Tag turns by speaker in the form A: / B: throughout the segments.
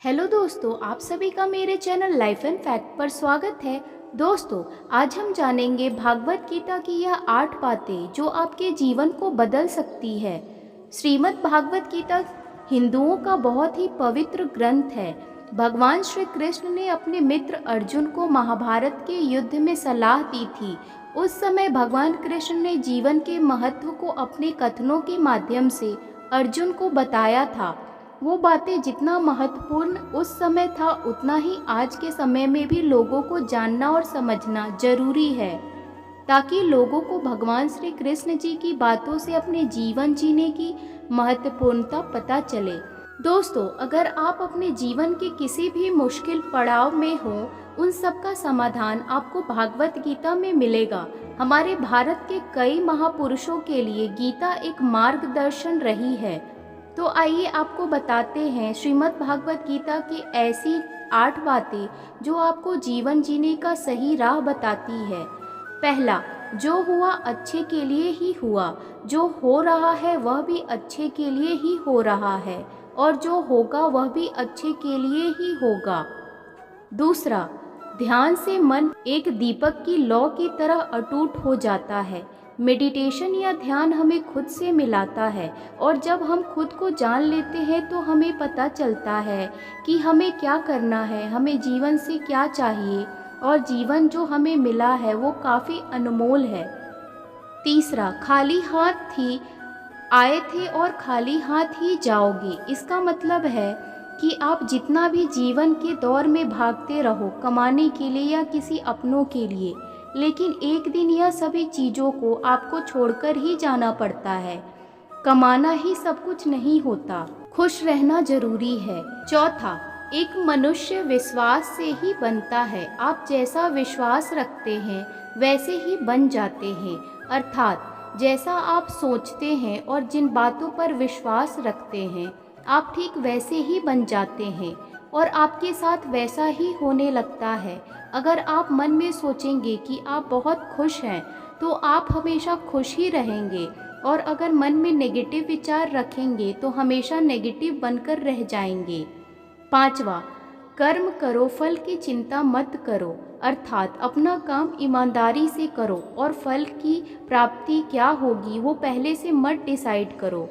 A: Hello दोस्तों, आप सभी का मेरे चैनल लाइफ एंड फैक्ट पर स्वागत है। दोस्तों, आज हम जानेंगे भागवत गीता की यह 8 बातें जो आपके जीवन को बदल सकती है। श्रीमद् भागवत गीता हिंदुओं का बहुत ही पवित्र ग्रंथ है। भगवान श्री कृष्ण ने अपने मित्र अर्जुन को महाभारत के युद्ध में सलाह दी थी। उस समय भगवान कृष्ण ने जीवन के महत्व को अपने कथनों के माध्यम से अर्जुन को बताया था। वो बातें जितना महत्वपूर्ण उस समय था, उतना ही आज के समय में भी लोगों को जानना और समझना जरूरी है, ताकि लोगों को भगवान श्री कृष्ण जी की बातों से अपने जीवन जीने की महत्वपूर्णता पता चले। दोस्तों, अगर आप अपने जीवन के किसी भी मुश्किल पड़ाव में हो, उन सब का समाधान आपको भागवत गीता में मिलेगा। हमारे भारत के कई महापुरुषों के लिए गीता एक मार्गदर्शन रही है। तो आइए आपको बताते हैं श्रीमद् भागवत गीता की ऐसी 8 बातें जो आपको जीवन जीने का सही राह बताती है। पहला, जो हुआ अच्छे के लिए ही हुआ। जो हो रहा है वह भी अच्छे के लिए ही हो रहा है, और जो होगा वह भी अच्छे के लिए ही होगा। दूसरा, ध्यान से मन एक दीपक की लौ की तरह अटूट हो जाता है। मेडिटेशन या ध्यान हमें खुद से मिलाता है, और जब हम खुद को जान लेते हैं तो हमें पता चलता है कि हमें क्या करना है, हमें जीवन से क्या चाहिए, और जीवन जो हमें मिला है वो काफ़ी अनमोल है। तीसरा, खाली हाथ ही आए थे और खाली हाथ ही जाओगे। इसका मतलब है कि आप जितना भी जीवन के दौर में भागते रहो कमाने के लिए या किसी अपनों के लिए, लेकिन एक दिन यह सभी चीज़ों को आपको छोड़कर ही जाना पड़ता है। कमाना ही सब कुछ नहीं होता, खुश रहना जरूरी है। चौथा, एक मनुष्य विश्वास से ही बनता है। आप जैसा विश्वास रखते हैं वैसे ही बन जाते हैं, अर्थात जैसा आप सोचते हैं और जिन बातों पर विश्वास रखते हैं, आप ठीक वैसे ही बन जाते हैं और आपके साथ वैसा ही होने लगता है। अगर आप मन में सोचेंगे कि आप बहुत खुश हैं, तो आप हमेशा खुश ही रहेंगे, और अगर मन में नेगेटिव विचार रखेंगे तो हमेशा नेगेटिव बनकर रह जाएंगे। पांचवा, कर्म करो, फल की चिंता मत करो, अर्थात अपना काम ईमानदारी से करो और फल की प्राप्ति क्या होगी वो पहले से मत डिसाइड करो।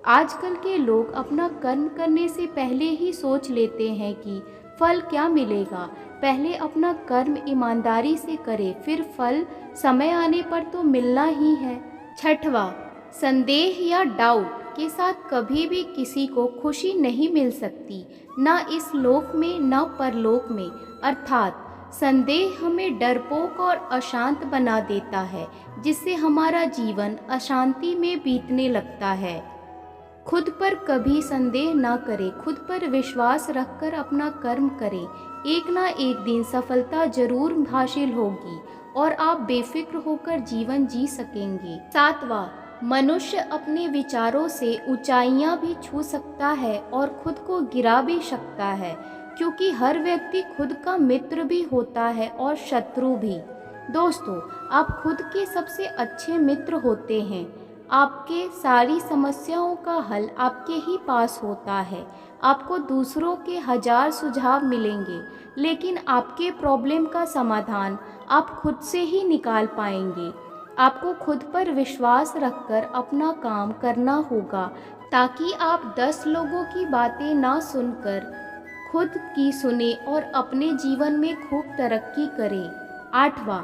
A: आजकल के लोग अपना कर्म करने से पहले ही सोच लेते हैं कि फल क्या मिलेगा। पहले अपना कर्म ईमानदारी से करें, फिर फल समय आने पर तो मिलना ही है। छठवा, संदेह या डाउट के साथ कभी भी किसी को खुशी नहीं मिल सकती, ना इस लोक में ना परलोक में। अर्थात संदेह हमें डरपोक और अशांत बना देता है, जिससे हमारा जीवन अशांति में बीतने लगता है। खुद पर कभी संदेह ना करें, खुद पर विश्वास रखकर अपना कर्म करें। एक ना एक दिन सफलता जरूर हासिल होगी और आप बेफिक्र होकर जीवन जी सकेंगे। सातवां, मनुष्य अपने विचारों से ऊंचाइयां भी छू सकता है और खुद को गिरा भी सकता है, क्योंकि हर व्यक्ति खुद का मित्र भी होता है और शत्रु भी। दोस्तों, आप खुद के सबसे अच्छे मित्र होते हैं। आपके सारी समस्याओं का हल आपके ही पास होता है। आपको दूसरों के 1000 सुझाव मिलेंगे, लेकिन आपके प्रॉब्लम का समाधान आप खुद से ही निकाल पाएंगे। आपको खुद पर विश्वास रखकर अपना काम करना होगा, ताकि आप 10 लोगों की बातें ना सुनकर खुद की सुने और अपने जीवन में खूब तरक्की करें। आठवां,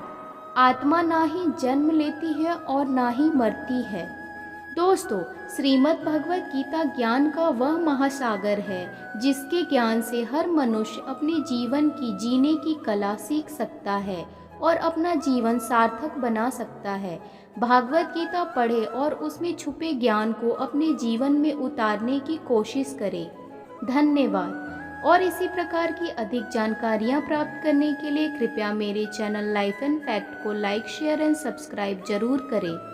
A: आत्मा ना ही जन्म लेती है और ना ही मरती है। दोस्तों, श्रीमद् भगवत गीता ज्ञान का वह महासागर है जिसके ज्ञान से हर मनुष्य अपने जीवन की जीने की कला सीख सकता है और अपना जीवन सार्थक बना सकता है। भागवत गीता पढ़े और उसमें छुपे ज्ञान को अपने जीवन में उतारने की कोशिश करें। धन्यवाद। और इसी प्रकार की अधिक जानकारियाँ प्राप्त करने के लिए कृपया मेरे चैनल लाइफ एंड फैक्ट को लाइक, शेयर एंड सब्सक्राइब जरूर करें।